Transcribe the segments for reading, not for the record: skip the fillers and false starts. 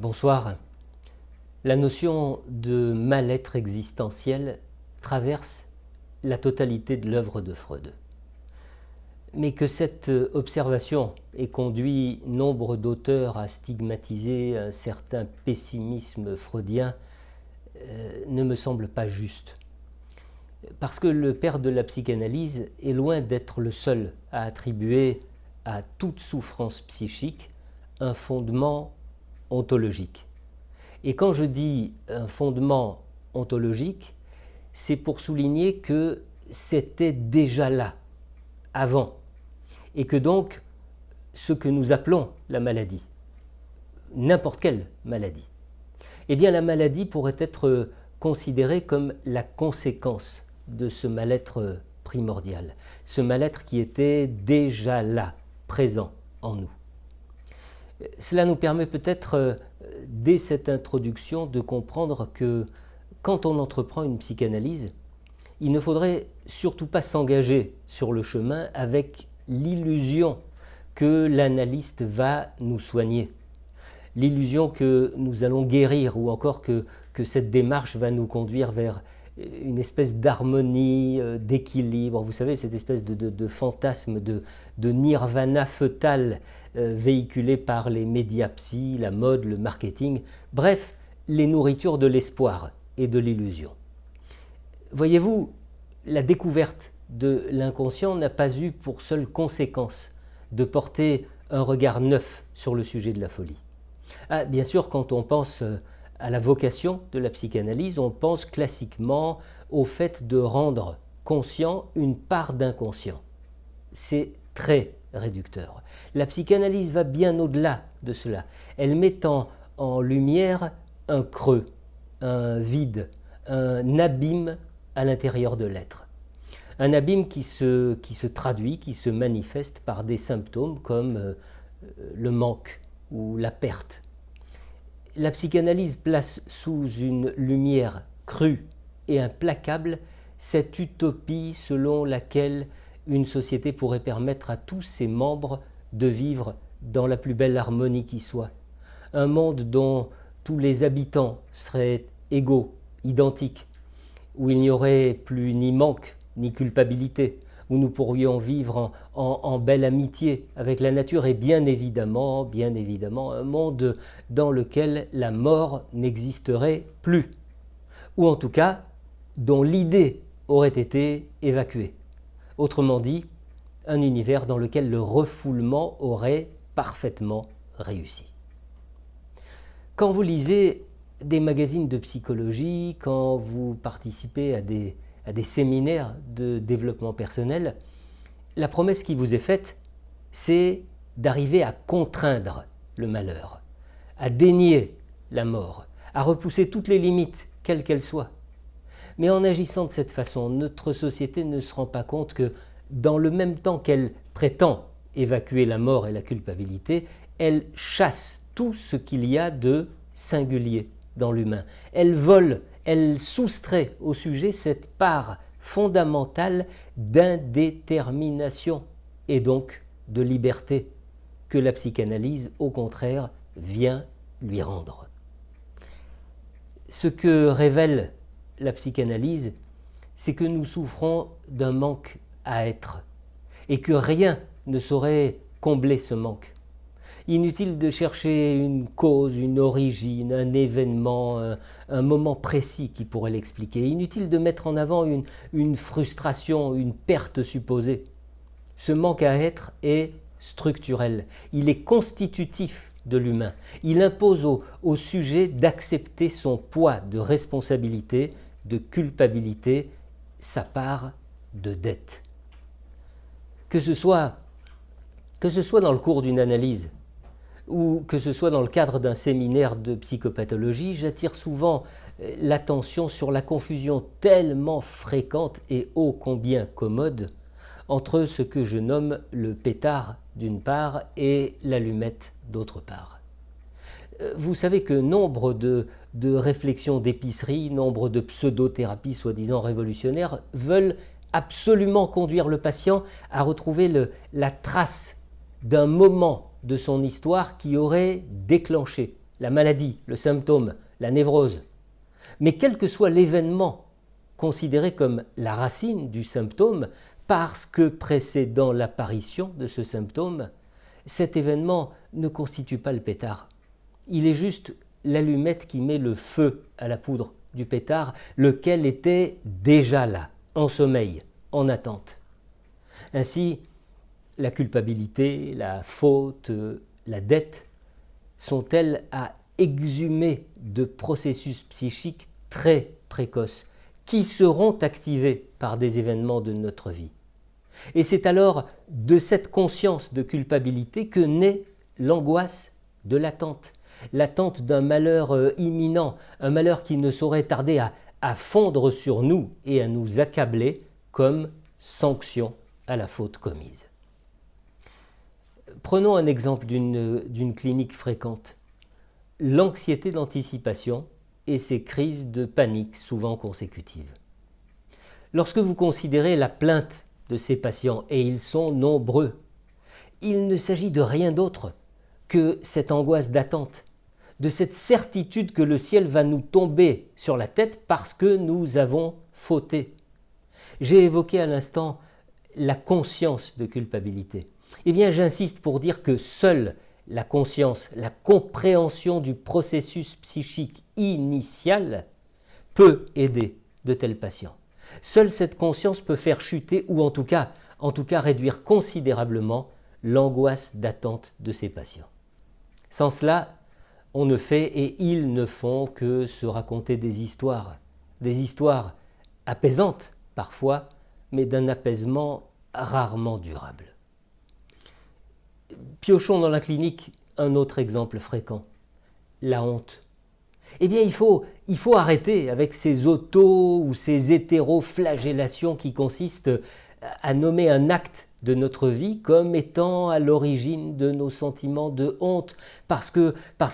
Bonsoir. La notion de mal-être existentiel traverse la totalité de l'œuvre de Freud. Mais que cette observation ait conduit nombre d'auteurs à stigmatiser un certain pessimisme freudien ne me semble pas juste. Parce que le père de la psychanalyse est loin d'être le seul à attribuer à toute souffrance psychique un fondement ontologique. Et quand je dis un fondement ontologique, c'est pour souligner que c'était déjà là, avant, et que donc ce que nous appelons la maladie, n'importe quelle maladie, eh bien la maladie pourrait être considérée comme la conséquence de ce mal-être primordial, ce mal-être qui était déjà là, présent en nous. Cela nous permet peut-être, dès cette introduction, de comprendre que quand on entreprend une psychanalyse, il ne faudrait surtout pas s'engager sur le chemin avec l'illusion que l'analyste va nous soigner, l'illusion que nous allons guérir ou encore que cette démarche va nous conduire vers une espèce d'harmonie, d'équilibre. Vous savez, cette espèce de fantasme de nirvana fœtal véhiculé par les médias psy, la mode, le marketing, bref, les nourritures de l'espoir et de l'illusion. Voyez-vous, la découverte de l'inconscient n'a pas eu pour seule conséquence de porter un regard neuf sur le sujet de la folie. Ah, bien sûr, quand on pense à la vocation de la psychanalyse, on pense classiquement au fait de rendre conscient une part d'inconscient. C'est très réducteur. La psychanalyse va bien au-delà de cela. Elle met en lumière un creux, un vide, un abîme à l'intérieur de l'être. Un abîme qui se traduit, qui se manifeste par des symptômes comme le manque ou la perte. La psychanalyse place sous une lumière crue et implacable cette utopie selon laquelle une société pourrait permettre à tous ses membres de vivre dans la plus belle harmonie qui soit. Un monde dont tous les habitants seraient égaux, identiques, où il n'y aurait plus ni manque ni culpabilité, où nous pourrions vivre en belle amitié avec la nature et bien évidemment, un monde dans lequel la mort n'existerait plus, ou en tout cas dont l'idée aurait été évacuée. Autrement dit, un univers dans lequel le refoulement aurait parfaitement réussi. Quand vous lisez des magazines de psychologie, quand vous participez à des séminaires de développement personnel, la promesse qui vous est faite, c'est d'arriver à contraindre le malheur, à dénier la mort, à repousser toutes les limites, quelles qu'elles soient. Mais en agissant de cette façon, notre société ne se rend pas compte que dans le même temps qu'elle prétend évacuer la mort et la culpabilité, elle chasse tout ce qu'il y a de singulier dans l'humain. Elle vole, elle soustrait au sujet cette part fondamentale d'indétermination et donc de liberté que la psychanalyse, au contraire, vient lui rendre. Ce que révèle la psychanalyse, c'est que nous souffrons d'un manque à être et que rien ne saurait combler ce manque. Inutile de chercher une cause, une origine, un événement, un moment précis qui pourrait l'expliquer. Inutile de mettre en avant une frustration, une perte supposée. Ce manque à être est structurel. Il est constitutif de l'humain. Il impose au sujet d'accepter son poids de responsabilité, de culpabilité, sa part de dette. Que ce soit dans le cours d'une analyse, ou que ce soit dans le cadre d'un séminaire de psychopathologie, j'attire souvent l'attention sur la confusion tellement fréquente et ô combien commode entre ce que je nomme le pétard d'une part et l'allumette d'autre part. Vous savez que nombre de réflexions d'épicerie, nombre de pseudo-thérapies soi-disant révolutionnaires veulent absolument conduire le patient à retrouver la trace d'un moment de son histoire qui aurait déclenché la maladie, le symptôme, la névrose. Mais quel que soit l'événement considéré comme la racine du symptôme, parce que précédant l'apparition de ce symptôme, cet événement ne constitue pas le pétard. Il est juste l'allumette qui met le feu à la poudre du pétard, lequel était déjà là, en sommeil, en attente. Ainsi, la culpabilité, la faute, la dette sont-elles à exhumer de processus psychiques très précoces qui seront activés par des événements de notre vie. Et c'est alors de cette conscience de culpabilité que naît l'angoisse de l'attente d'un malheur imminent, un malheur qui ne saurait tarder à fondre sur nous et à nous accabler comme sanction à la faute commise. Prenons un exemple d'une clinique fréquente. L'anxiété d'anticipation et ses crises de panique souvent consécutives. Lorsque vous considérez la plainte de ces patients, et ils sont nombreux, il ne s'agit de rien d'autre que cette angoisse d'attente, de cette certitude que le ciel va nous tomber sur la tête parce que nous avons fauté. J'ai évoqué à l'instant la conscience de culpabilité. Eh bien, j'insiste pour dire que seule la conscience, la compréhension du processus psychique initial peut aider de tels patients. Seule cette conscience peut faire chuter ou en tout cas réduire considérablement l'angoisse d'attente de ces patients. Sans cela, on ne fait et ils ne font que se raconter des histoires apaisantes parfois, mais d'un apaisement rarement durable. Piochons dans la clinique un autre exemple fréquent, la honte. Eh bien, il faut arrêter avec ces ou ces hétéroflagellations qui consistent à nommer un acte de notre vie comme étant à l'origine de nos sentiments de honte, parce que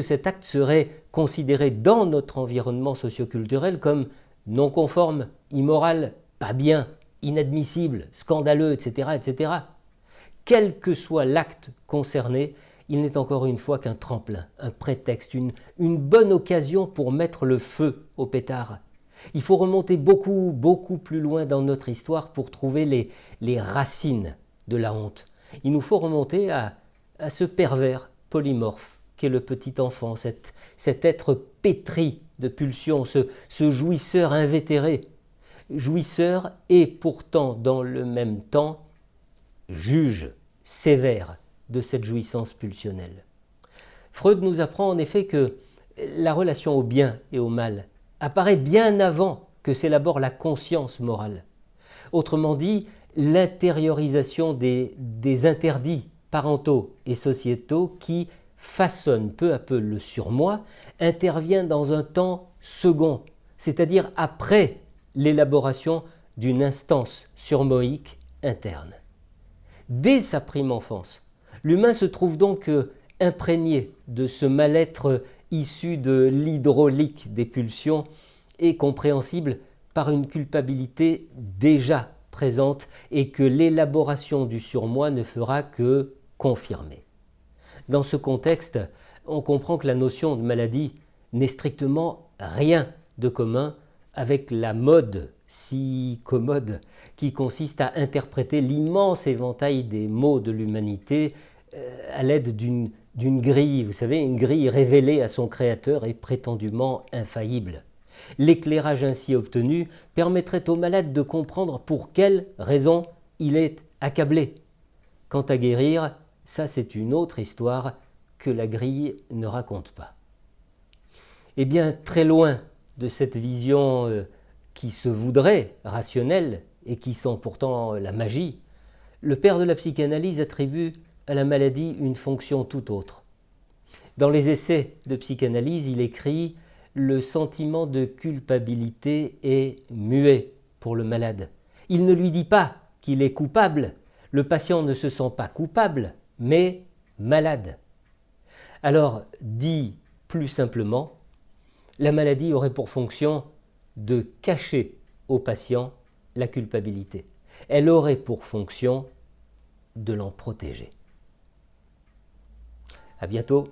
cet acte serait considéré dans notre environnement socioculturel comme non conforme, immoral, pas bien, inadmissible, scandaleux, etc., etc. Quel que soit l'acte concerné, il n'est encore une fois qu'un tremplin, un prétexte, une bonne occasion pour mettre le feu au pétard. Il faut remonter beaucoup, beaucoup plus loin dans notre histoire pour trouver les racines de la honte. Il nous faut remonter à ce pervers polymorphe qu'est le petit enfant, cet être pétri de pulsions, ce jouisseur invétéré, jouisseur et pourtant dans le même temps juge sévère de cette jouissance pulsionnelle. Freud nous apprend en effet que la relation au bien et au mal apparaît bien avant que s'élabore la conscience morale. Autrement dit, l'intériorisation des interdits parentaux et sociétaux qui façonnent peu à peu le surmoi intervient dans un temps second, c'est-à-dire après l'élaboration d'une instance surmoïque interne. Dès sa prime enfance, l'humain se trouve donc imprégné de ce mal-être issu de l'hydraulique des pulsions et compréhensible par une culpabilité déjà présente et que l'élaboration du surmoi ne fera que confirmer. Dans ce contexte, on comprend que la notion de maladie n'est strictement rien de commun avec la mode si commode qui consiste à interpréter l'immense éventail des maux de l'humanité à l'aide d'une grille, vous savez, une grille révélée à son créateur et prétendument infaillible. L'éclairage ainsi obtenu permettrait au malade de comprendre pour quelle raison il est accablé. Quant à guérir, ça c'est une autre histoire que la grille ne raconte pas. Eh bien, très loin de cette vision qui se voudrait rationnelle et qui sent pourtant la magie, le père de la psychanalyse attribue à la maladie une fonction tout autre. Dans les essais de psychanalyse, il écrit « Le sentiment de culpabilité est muet pour le malade. Il ne lui dit pas qu'il est coupable. Le patient ne se sent pas coupable, mais malade. » Alors, dit plus simplement, la maladie aurait pour fonction de cacher au patient la culpabilité. Elle aurait pour fonction de l'en protéger. À bientôt.